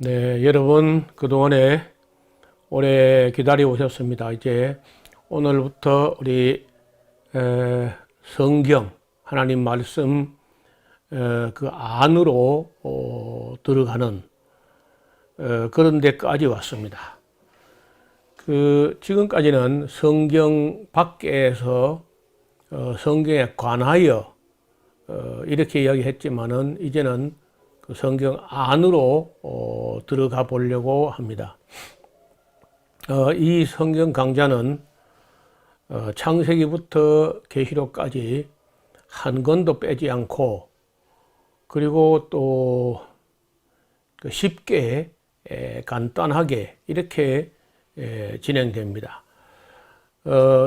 네, 여러분 그동안에 오래 기다려 오셨습니다. 이제 오늘부터 우리 성경 하나님 말씀 그 안으로 들어가는 그런 데까지 왔습니다. 그 지금까지는 성경 밖에서 성경에 관하여 이렇게 이야기했지만은 이제는 그 성경 안으로 들어가 보려고 합니다. 이 성경 강좌는 창세기부터 계시록까지 한 권도 빼지 않고 그리고 또 쉽게 간단하게 이렇게 진행됩니다.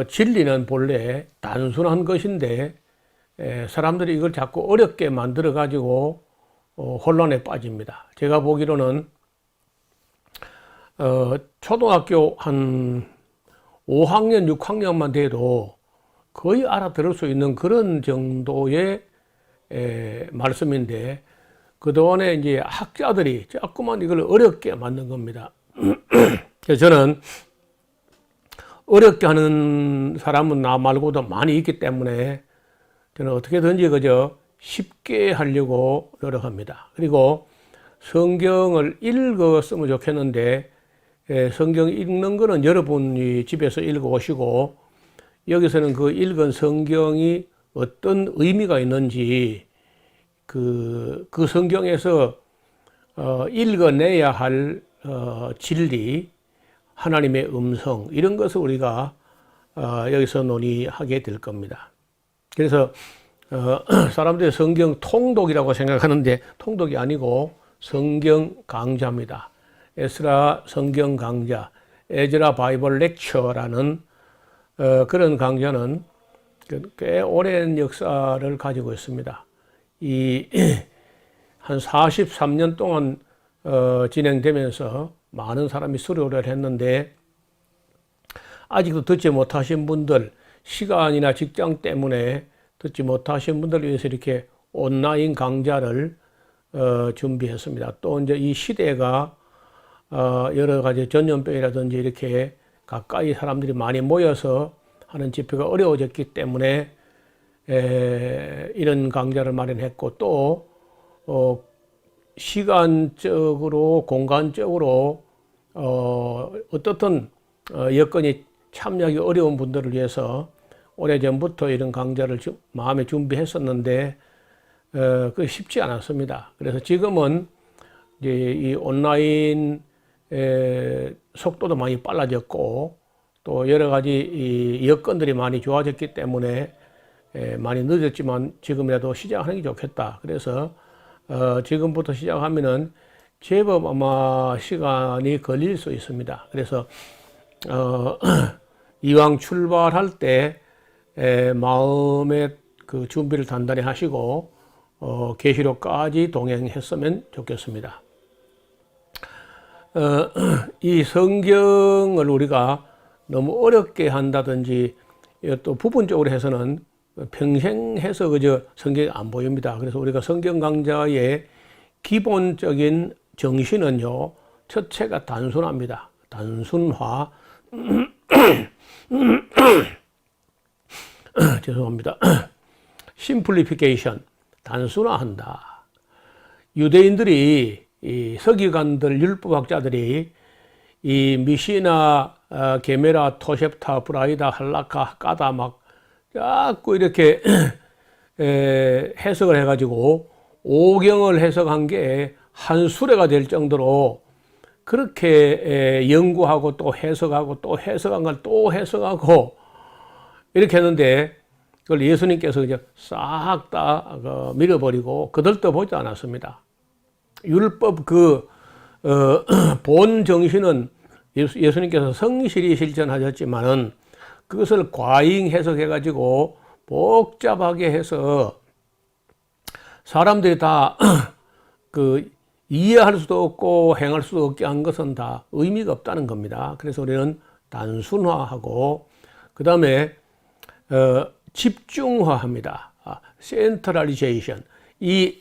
진리는 본래 단순한 것인데 사람들이 이걸 자꾸 어렵게 만들어 가지고 혼란에 빠집니다. 제가 보기로는 초등학교 한 5학년, 6학년만 돼도 거의 알아들을 수 있는 그런 정도의 말씀인데 그동안에 이제 학자들이 자꾸만 이걸 어렵게 만든 겁니다. 그래서 저는 어렵게 하는 사람은 나 말고도 많이 있기 때문에 저는 어떻게든지 그저 쉽게 하려고 노력합니다. 그리고 성경을 읽었으면 좋겠는데 성경 읽는 거는 여러분이 집에서 읽어 오시고 여기서는 그 읽은 성경이 어떤 의미가 있는지 그 성경에서 읽어내야 할 진리, 하나님의 음성 이런 것을 우리가 여기서 논의하게 될 겁니다. 그래서 사람들이 성경 통독이라고 생각하는데 통독이 아니고 성경 강좌입니다. 에스라 성경 강좌, 에즈라 바이블 렉처라는 그런 강좌는 꽤 오랜 역사를 가지고 있습니다. 한 43년 동안 진행되면서 많은 사람이 수료를 했는데 아직도 듣지 못하신 분들, 시간이나 직장 때문에 듣지 못하신 분들을 위해서 이렇게 온라인 강좌를 준비했습니다. 또 이제 이 시대가 여러 가지 전염병이라든지 이렇게 가까이 사람들이 많이 모여서 하는 집회가 어려워졌기 때문에 이런 강좌를 마련했고 또 시간적으로 공간적으로 어떻든 여건이 참여하기 어려운 분들을 위해서 오래전부터 이런 강좌를 마음에 준비했었는데 그게 쉽지 않았습니다. 그래서 지금은 이제 이 온라인 속도도 많이 빨라졌고 또 여러 가지 이 여건들이 많이 좋아졌기 때문에 많이 늦었지만 지금이라도 시작하는 게 좋겠다. 그래서 지금부터 시작하면은 제법 아마 시간이 걸릴 수 있습니다. 그래서 이왕 출발할 때 마음의 그 준비를 단단히 하시고 계시록까지 동행했으면 좋겠습니다. 이 성경을 우리가 너무 어렵게 한다든지 또 부분적으로 해서는 평생 해서 그저 성경이 안 보입니다. 그래서 우리가 성경 강좌의 기본적인 정신은요, 첫째가 단순합니다. 단순화. 죄송합니다. 심플리피케이션, 단순화한다. 유대인들이 이 서기관들, 율법학자들이 이 미시나, 게메라, 토셉타, 브라이다, 할라카, 까다 막 자꾸 이렇게 해석을 해가지고 오경을 해석한 게 한 수레가 될 정도로 그렇게 연구하고 또 해석하고 또 해석한 걸 또 해석하고 이렇게 했는데 그걸 예수님께서 이제 싹 다 밀어버리고 거들떠 보지 않았습니다. 율법 본 정신은 예수님께서 성실히 실천하셨지만은 그것을 과잉 해석해가지고 복잡하게 해서 사람들이 다 이해할 수도 없고 행할 수도 없게 한 것은 다 의미가 없다는 겁니다. 그래서 우리는 단순화하고 그 다음에 집중화합니다. 센트럴리제이션. 이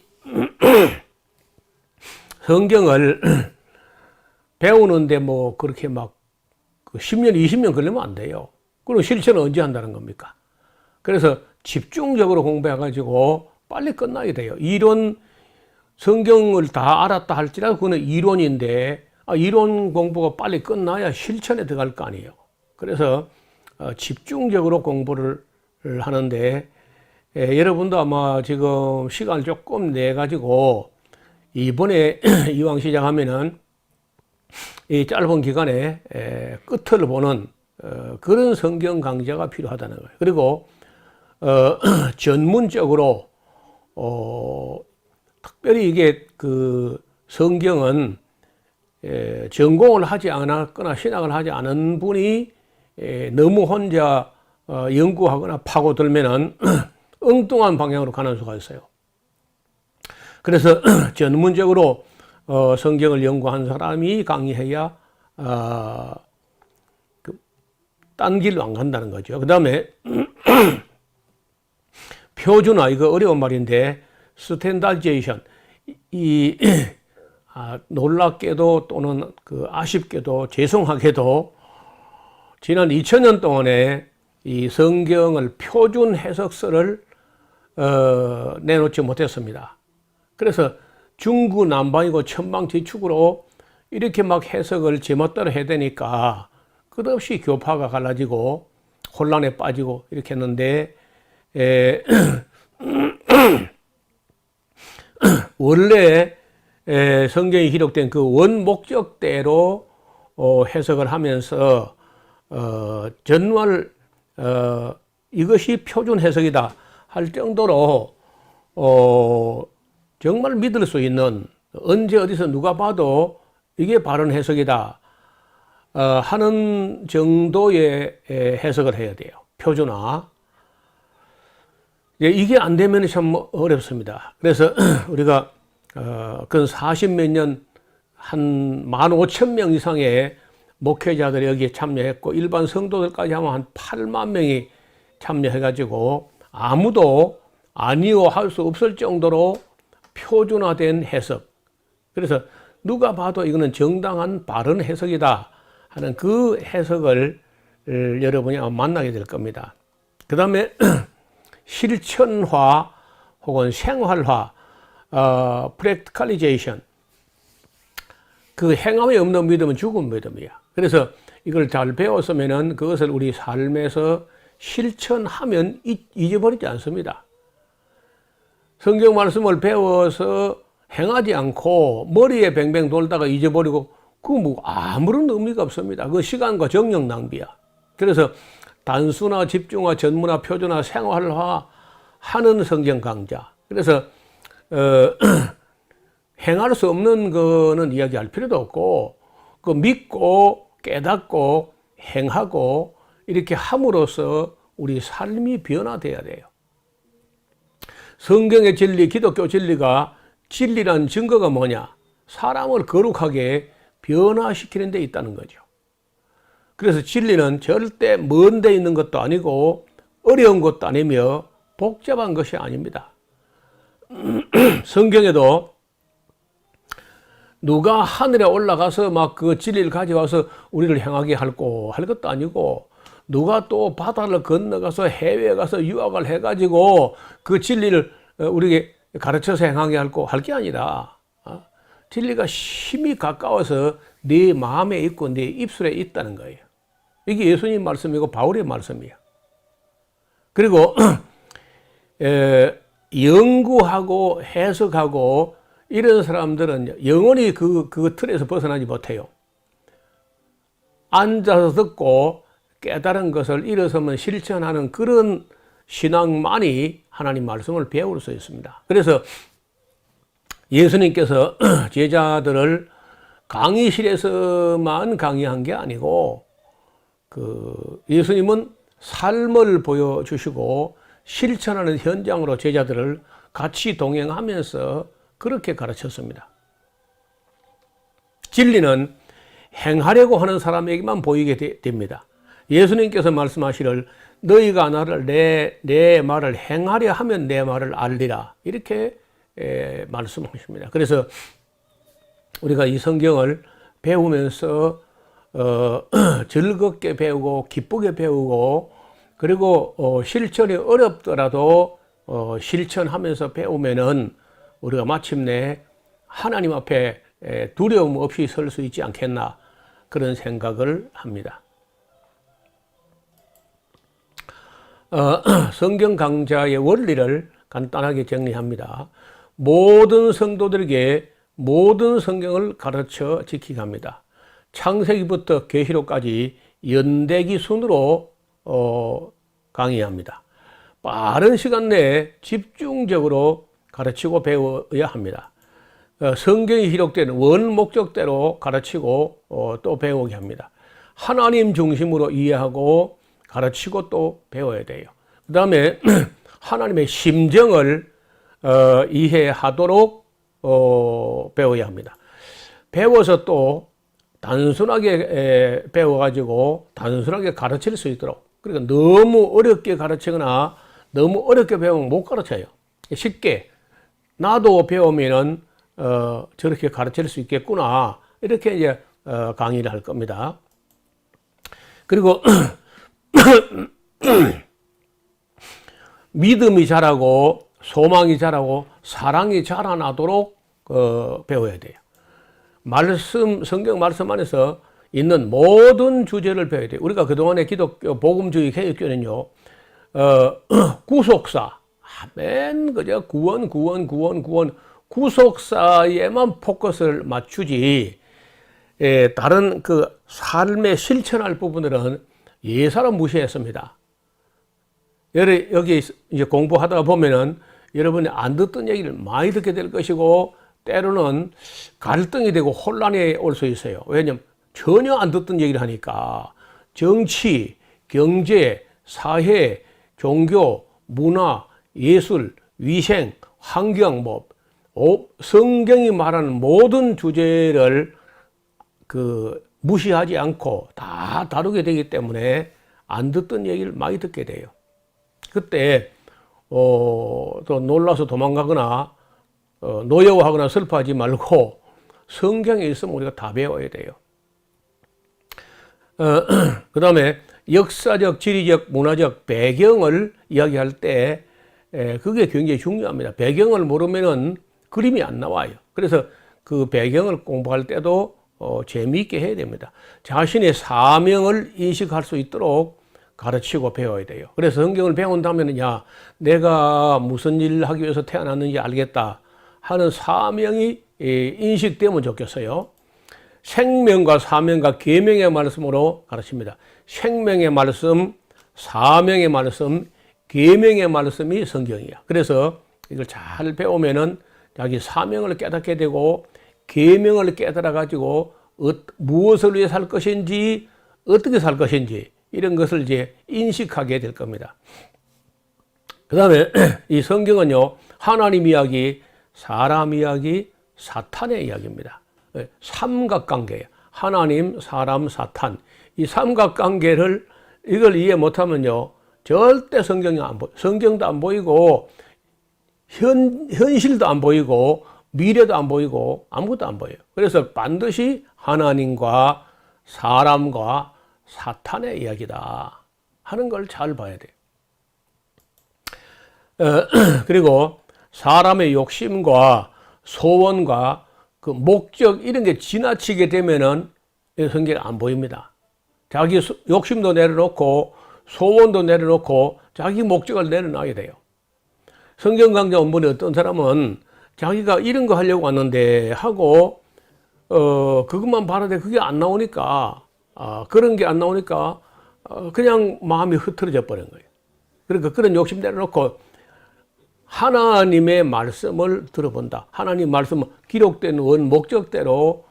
성경을 배우는데 뭐 그렇게 막 10년, 20년 걸리면 안 돼요. 그럼 실천은 언제 한다는 겁니까? 그래서 집중적으로 공부해가지고 빨리 끝나야 돼요. 이론, 성경을 다 알았다 할지라도 그거는 이론인데, 이론 공부가 빨리 끝나야 실천에 들어갈 거 아니에요. 그래서 집중적으로 공부를 하는데, 여러분도 아마 지금 시간을 조금 내가지고 이번에 이왕 시작하면은 이 짧은 기간에 끝을 보는 그런 성경 강좌가 필요하다는 거예요. 그리고 전문적으로 특별히 이게 그 성경은 전공을 하지 않았거나 신학을 하지 않은 분이 너무 혼자 연구하거나 파고들면은 엉뚱한 방향으로 가는 수가 있어요. 그래서 전문적으로 성경을 연구한 사람이 강의해야 딴 길로 안 간다는 거죠. 그 다음에 표준화, 이거 어려운 말인데, 스탠다이제이션, 놀랍게도 또는 아쉽게도 죄송하게도 지난 2000년 동안에 이 성경을 표준 해석서를 내놓지 못했습니다. 그래서 중구난방이고 천방지축으로 이렇게 막 해석을 제멋대로 해야 되니까 끝없이 교파가 갈라지고 혼란에 빠지고 이렇게 했는데, 원래 성경이 기록된 그 원 목적대로 해석을 하면서 전말 이것이 표준 해석이다 할 정도로 정말 믿을 수 있는, 언제 어디서 누가 봐도 이게 바른 해석이다 하는 정도의 해석을 해야 돼요. 표준화. 이게 안 되면 참 어렵습니다. 그래서 우리가 근 40몇 년 한 15,000명 이상의 목회자들이 여기에 참여했고, 일반 성도들까지 하면 한 8만 명이 참여해가지고 아무도 아니요 할 수 없을 정도로 표준화된 해석. 그래서 누가 봐도 이거는 정당한 바른 해석이다 하는 그 해석을 여러분이 아마 만나게 될 겁니다. 그 다음에 실천화 혹은 생활화, practicalization. 그 행함이 없는 믿음은 죽은 믿음이야. 그래서 이걸 잘 배웠으면은 그것을 우리 삶에서 실천하면 잊어버리지 않습니다. 성경 말씀을 배워서 행하지 않고 머리에 뱅뱅 돌다가 잊어버리고, 그거 뭐 아무런 의미가 없습니다. 그 시간과 정력 낭비야. 그래서 단순화, 집중화, 전문화, 표준화, 생활화 하는 성경 강좌. 그래서 행할 수 없는 거는 이야기할 필요도 없고, 그 믿고 깨닫고 행하고 이렇게 함으로써 우리 삶이 변화돼야 돼요. 성경의 진리, 기독교 진리가, 진리란 증거가 뭐냐? 사람을 거룩하게 변화시키는 데 있다는 거죠. 그래서 진리는 절대 먼 데 있는 것도 아니고 어려운 것도 아니며 복잡한 것이 아닙니다. 성경에도 누가 하늘에 올라가서 막 그 진리를 가져와서 우리를 향하게 할 것도 아니고, 누가 또 바다를 건너가서 해외에 가서 유학을 해가지고 그 진리를 우리에게 가르쳐서 행하게 할 게 아니라, 진리가 심히 가까워서 네 마음에 있고 네 입술에 있다는 거예요. 이게 예수님 말씀이고 바울의 말씀이야. 그리고 연구하고 해석하고 이런 사람들은 영원히 그 틀에서 벗어나지 못해요. 앉아서 듣고 깨달은 것을 일어서면 실천하는 그런 신앙만이 하나님 말씀을 배울 수 있습니다. 그래서 예수님께서 제자들을 강의실에서만 강의한 게 아니고, 예수님은 삶을 보여주시고 실천하는 현장으로 제자들을 같이 동행하면서 그렇게 가르쳤습니다. 진리는 행하려고 하는 사람에게만 보이게 됩니다. 예수님께서 말씀하시를 너희가 나를 내 말을 행하려 하면 내 말을 알리라, 이렇게 말씀하십니다. 그래서 우리가 이 성경을 배우면서 즐겁게 배우고 기쁘게 배우고 그리고 실천이 어렵더라도 실천하면서 배우면은 우리가 마침내 하나님 앞에 두려움 없이 설 수 있지 않겠나 그런 생각을 합니다. 성경 강좌의 원리를 간단하게 정리합니다. 모든 성도들에게 모든 성경을 가르쳐 지키게 합니다. 창세기부터 계시록까지 연대기 순으로 강의합니다. 빠른 시간 내에 집중적으로 가르치고 배워야 합니다. 성경이 기록된 원목적대로 가르치고 또 배우게 합니다. 하나님 중심으로 이해하고 가르치고 또 배워야 돼요. 그 다음에 하나님의 심정을 이해하도록 배워야 합니다. 배워서 또 단순하게 배워가지고 단순하게 가르칠 수 있도록. 그러니까 너무 어렵게 가르치거나 너무 어렵게 배우면 못 가르쳐요. 쉽게 나도 배우면은 저렇게 가르칠 수 있겠구나 이렇게 이제 강의를 할 겁니다. 그리고 믿음이 자라고 소망이 자라고 사랑이 자라나도록 배워야 돼요. 성경 말씀 안에서 있는 모든 주제를 배워야 돼요. 우리가 그동안의 기독교 복음주의 개혁교는요, 구속사, 그저 구원, 구속사에만 포커스를 맞추지, 다른 그 삶에 실천할 부분들은 예사로 무시했습니다. 여기 이제 공부하다가 보면은 여러분이 안 듣던 얘기를 많이 듣게 될 것이고, 때로는 갈등이 되고 혼란이 올 수 있어요. 왜냐면 전혀 안 듣던 얘기를 하니까 정치, 경제, 사회, 종교, 문화, 예술, 위생, 환경, 성경이 말하는 모든 주제를 무시하지 않고 다 다루게 되기 때문에 안 듣던 얘기를 많이 듣게 돼요. 그때 또 놀라서 도망가거나 노여워하거나 슬퍼하지 말고 성경에 있으면 우리가 다 배워야 돼요. 그 다음에 역사적, 지리적, 문화적 배경을 이야기할 때 그게 굉장히 중요합니다. 배경을 모르면은 그림이 안 나와요. 그래서 그 배경을 공부할 때도 재미있게 해야 됩니다. 자신의 사명을 인식할 수 있도록 가르치고 배워야 돼요. 그래서 성경을 배운다면 내가 무슨 일을 하기 위해서 태어났는지 알겠다 하는 사명이 인식되면 좋겠어요. 생명과 사명과 계명의 말씀으로 가르칩니다. 생명의 말씀, 사명의 말씀, 계명의 말씀이 성경이야. 그래서 이걸 잘 배우면은 자기 사명을 깨닫게 되고 계명을 깨달아 가지고 무엇을 위해 살 것인지 어떻게 살 것인지 이런 것을 이제 인식하게 될 겁니다. 그 다음에 이 성경은요, 하나님 이야기, 사람 이야기, 사탄의 이야기입니다. 삼각관계예요. 하나님, 사람, 사탄. 이 삼각관계를 이걸 이해 못하면요, 절대 성경이 안 보여. 성경도 안 보이고 현실도 안 보이고 미래도 안 보이고 아무것도 안 보여요. 그래서 반드시 하나님과 사람과 사탄의 이야기다 하는 걸 잘 봐야 돼요. 그리고 사람의 욕심과 소원과 그 목적 이런 게 지나치게 되면은 성경이 안 보입니다. 자기 욕심도 내려놓고 소원도 내려놓고 자기 목적을 내려놔야 돼요. 성경 강좌 원본에 어떤 사람은 자기가 이런 거 하려고 왔는데 하고 그것만 바라되 그게 안 나오니까 그런 게 안 나오니까 그냥 마음이 흐트러져 버린 거예요. 그러니까 그런 욕심 내려놓고 하나님의 말씀을 들어본다. 하나님 말씀은 기록된 원 목적대로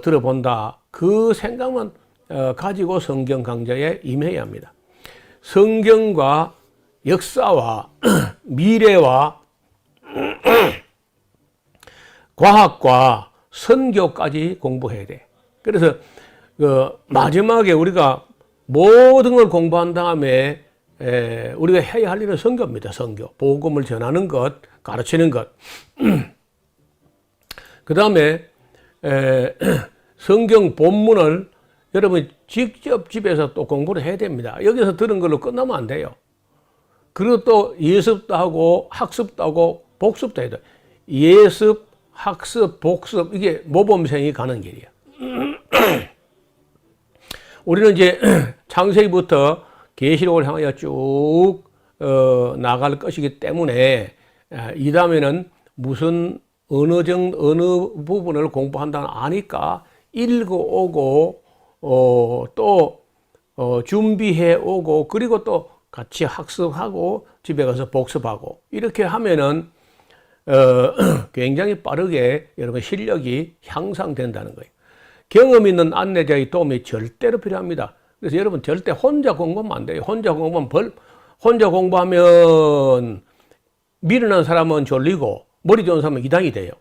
들어본다. 그 생각만 가지고 성경 강좌에 임해야 합니다. 성경과 역사와 미래와 과학과 선교까지 공부해야 돼. 그래서 마지막에 우리가 모든 걸 공부한 다음에 우리가 해야 할 일은 선교입니다. 선교. 복음을 전하는 것, 가르치는 것. 그 다음에 성경 본문을 여러분 직접 집에서 또 공부를 해야 됩니다. 여기서 들은 걸로 끝나면 안 돼요. 그리고 또 예습도 하고 학습도 하고 복습도 해야 돼요. 예습, 학습, 복습 이게 모범생이 가는 길이야. 우리는 이제 창세기부터 계시록을 향하여 쭉 나갈 것이기 때문에 이 다음에는 무슨 어느 부분을 공부한다는 아니까 읽어오고 또 준비해 오고 그리고 또 같이 학습하고 집에 가서 복습하고 이렇게 하면은 굉장히 빠르게 여러분 실력이 향상된다는 거예요. 경험 있는 안내자의 도움이 절대로 필요합니다. 그래서 여러분 절대 혼자 공부하면 안 돼요. 혼자 공부하면 미련한 사람은 졸리고 머리 좋은 사람은 이단이 돼요.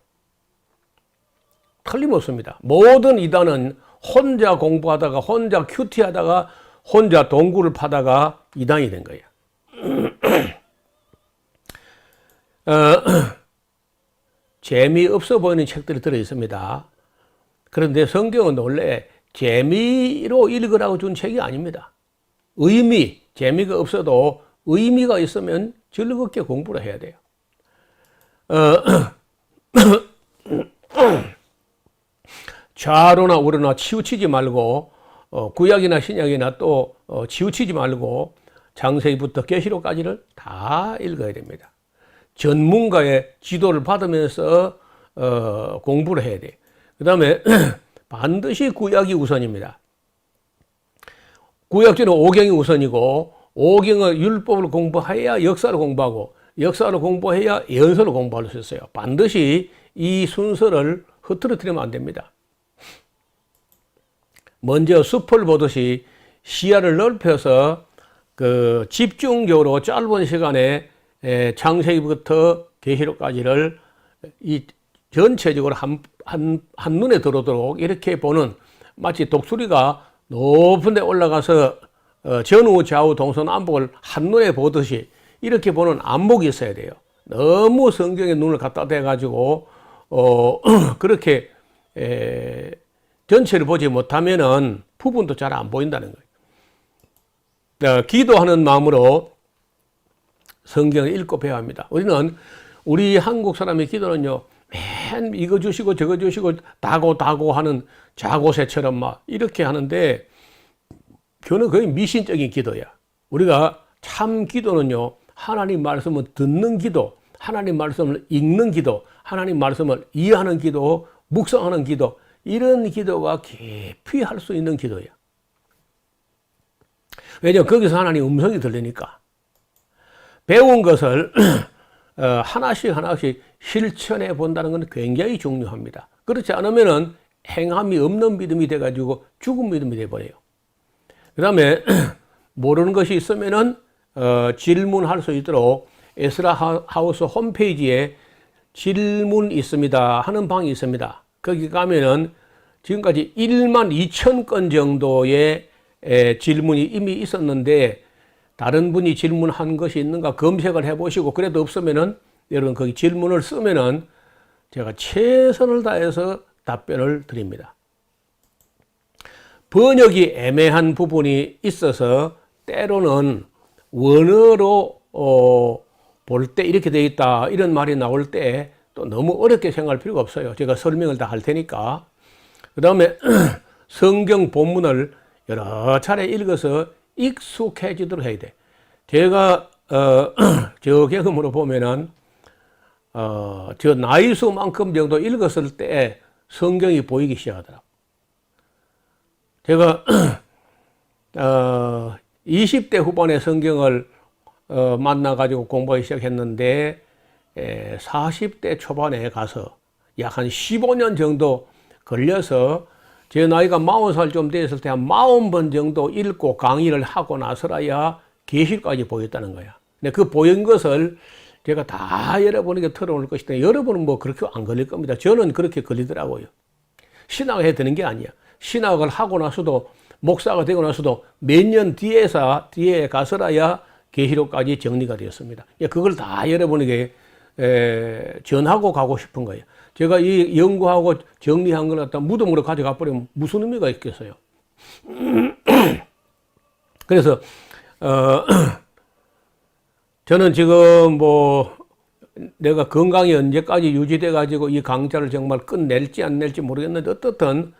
틀림없습니다. 모든 이단은 혼자 공부하다가 혼자 큐티하다가 혼자 동굴을 파다가 이단이 된 거예요. 재미없어 보이는 책들이 들어있습니다. 그런데 성경은 원래 재미로 읽으라고 준 책이 아닙니다. 재미가 없어도 의미가 있으면 즐겁게 공부를 해야 돼요. 좌로나 우로나 치우치지 말고 구약이나 신약이나 또 치우치지 말고 창세기부터 계시록까지를 다 읽어야 됩니다. 전문가의 지도를 받으면서 공부를 해야 돼요. 그 다음에 반드시 구약이 우선입니다. 구약주는 오경이 우선이고 오경의 율법을 공부해야 역사를 공부하고 역사를 공부해야 예언서를 공부할 수 있어요. 반드시 이 순서를 흐트러뜨리면 안 됩니다. 먼저 숲을 보듯이 시야를 넓혀서 집중적으로 짧은 시간에 창세기부터 계시록까지를 이 전체적으로 한눈에 들어오도록 이렇게 보는 마치 독수리가 높은 데 올라가서 전후 좌우 동서남북을 한눈에 보듯이 이렇게 보는 안목이 있어야 돼요. 너무 성경에 눈을 갖다 대가지고 그렇게 전체를 보지 못하면은 부분도 잘 안 보인다는 거예요. 기도하는 마음으로 성경을 읽고 배워야 합니다. 우리 한국 사람의 기도는요, 맨 이거 주시고 저거 주시고 다고 하는 자고새처럼 막 이렇게 하는데 그거는 거의 미신적인 기도야. 우리가 참 기도는요, 하나님 말씀을 듣는 기도, 하나님 말씀을 읽는 기도, 하나님 말씀을 이해하는 기도, 묵상하는 기도, 이런 기도가 깊이 할 수 있는 기도야. 왜냐하면 거기서 하나님 음성이 들리니까. 배운 것을 하나씩 실천해 본다는 건 굉장히 중요합니다. 그렇지 않으면은 행함이 없는 믿음이 돼가지고 죽은 믿음이 돼버려요. 그 다음에 모르는 것이 있으면은 질문할 수 있도록 에스라 하우스 홈페이지에 질문 있습니다 하는 방이 있습니다. 거기 가면은 지금까지 1만 2천 건 정도의 질문이 이미 있었는데 다른 분이 질문한 것이 있는가 검색을 해보시고 그래도 없으면은 여러분 거기 질문을 쓰면은 제가 최선을 다해서 답변을 드립니다. 번역이 애매한 부분이 있어서 때로는 원어로 볼 때 이렇게 되어 있다 이런 말이 나올 때 또 너무 어렵게 생각할 필요가 없어요. 제가 설명을 다 할 테니까. 그 다음에 성경 본문을 여러 차례 읽어서 익숙해지도록 해야 돼. 제가 저 경험으로 보면은 저 나이 수만큼 정도 읽었을 때 성경이 보이기 시작하더라고. 제가 20대 후반에 성경을 만나가지고 공부하기 시작했는데 40대 초반에 가서 약 한 15년 정도 걸려서 제 나이가 40살 좀 됐을 때 한 40번 정도 읽고 강의를 하고 나서라야 계시까지 보였다는 거야. 근데 그 보인 것을 제가 다 여러분에게 털어놓을 것이다. 여러분은 뭐 그렇게 안 걸릴 겁니다. 저는 그렇게 걸리더라고요. 신학을 해야 되는 게 아니야. 신학을 하고 나서도 목사가 되고 나서도 몇 년 뒤에 가서라야 계시록까지 정리가 되었습니다. 그걸 다 여러분에게 전하고 가고 싶은 거예요. 제가 이 연구하고 정리한 걸 갖다 무덤으로 가져가 버리면 무슨 의미가 있겠어요? 그래서 저는 지금 뭐 내가 건강이 언제까지 유지돼 가지고 이 강좌를 정말 끝낼지 안 낼지 모르겠는데 어떻든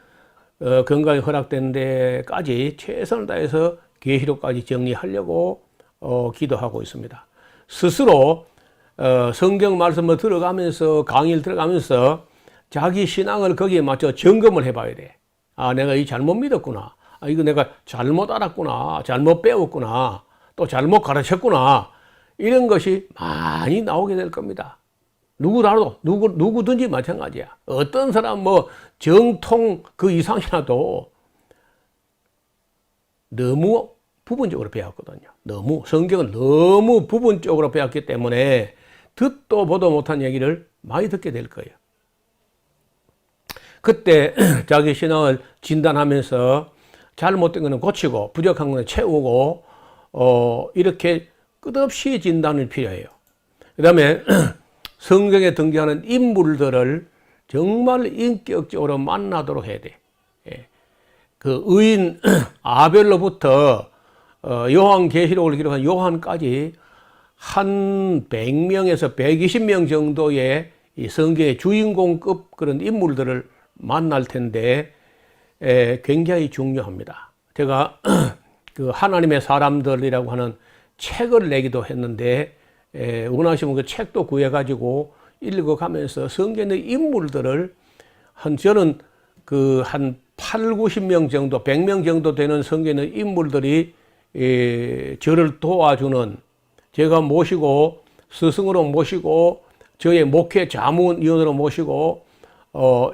건강이 허락된 데까지 최선을 다해서 계시록까지 정리하려고 기도하고 있습니다. 스스로 성경 말씀을 들어가면서 강의를 들어가면서 자기 신앙을 거기에 맞춰 점검을 해봐야 돼. 아, 내가 이 잘못 믿었구나. 아, 이거 내가 잘못 알았구나. 잘못 배웠구나. 또 잘못 가르쳤구나. 이런 것이 많이 나오게 될 겁니다. 누구라도, 누구든지 마찬가지야. 어떤 사람 뭐 정통 그 이상이라도 너무 부분적으로 배웠거든요. 성경은 너무 부분적으로 배웠기 때문에 듣도 보도 못한 얘기를 많이 듣게 될 거예요. 그때 자기 신앙을 진단하면서 잘못된 거는 고치고 부족한 거는 채우고 이렇게 끝없이 진단이 필요해요. 그 다음에 성경에 등장하는 인물들을 정말 인격적으로 만나도록 해야 돼. 그 의인 아벨로부터 요한계시록을 기록한 요한까지 한 100명에서 120명 정도의 이 성경의 주인공급 그런 인물들을 만날 텐데 굉장히 중요합니다. 제가 그 하나님의 사람들이라고 하는 책을 내기도 했는데 원하시면 그 책도 구해가지고 읽어가면서 성경의 인물들을 저는 그 한 8, 90명 정도, 100명 정도 되는 성경의 인물들이 저를 도와주는, 제가 모시고 스승으로 모시고 저의 목회 자문위원으로 모시고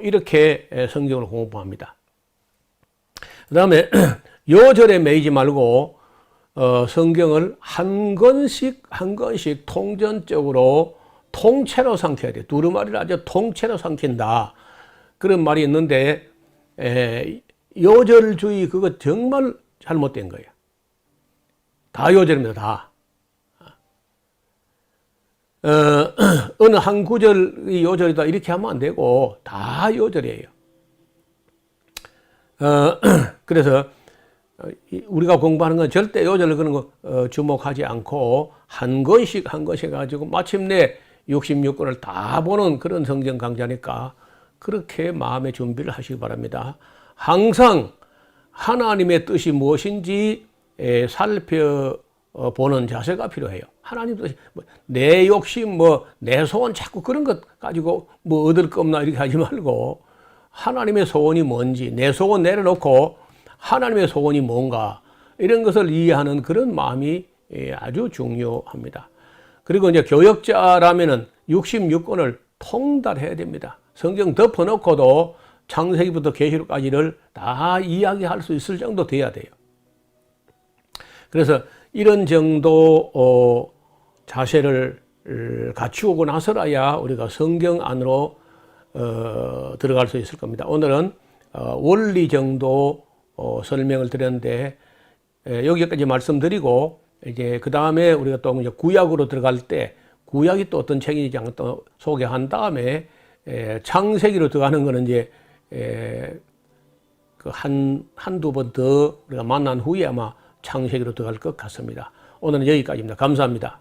이렇게 성경을 공부합니다. 그 다음에 요절에 매이지 말고 성경을 한 권씩 한 권씩 통전적으로 통째로 삼켜야 돼. 두루마리를 아주 통째로 삼킨다. 그런 말이 있는데 요절주의 그거 정말 잘못된 거예요. 다 요절입니다. 다. 어느 한 구절이 요절이다 이렇게 하면 안 되고 다 요절이에요. 그래서 우리가 공부하는 건 절대 요절을 그런 거 주목하지 않고 한 권씩 한 권씩 가지고 마침내 66권을 다 보는 그런 성경 강좌니까 그렇게 마음의 준비를 하시기 바랍니다. 항상 하나님의 뜻이 무엇인지 살펴보는 자세가 필요해요. 하나님 뜻이 내 욕심 내 소원 자꾸 그런 것 가지고 얻을 거 없나 이렇게 하지 말고 하나님의 소원이 뭔지 내 소원 내려놓고 하나님의 소원이 뭔가 이런 것을 이해하는 그런 마음이 아주 중요합니다. 그리고 이제 교역자라면은 66권을 통달해야 됩니다. 성경 덮어놓고도 창세기부터 계시록까지를 다 이야기할 수 있을 정도 돼야 돼요. 그래서 이런 정도 자세를 갖추고 나서라야 우리가 성경 안으로 들어갈 수 있을 겁니다. 오늘은 원리 정도 설명을 드렸는데 여기까지 말씀드리고 이제 그 다음에 우리가 또 이제 구약으로 들어갈 때 구약이 또 어떤 책인지 또 소개한 다음에 창세기로 들어가는 거는 이제 그 한두 번 더 우리가 만난 후에 아마 창세기로 들어갈 것 같습니다. 오늘은 여기까지입니다. 감사합니다.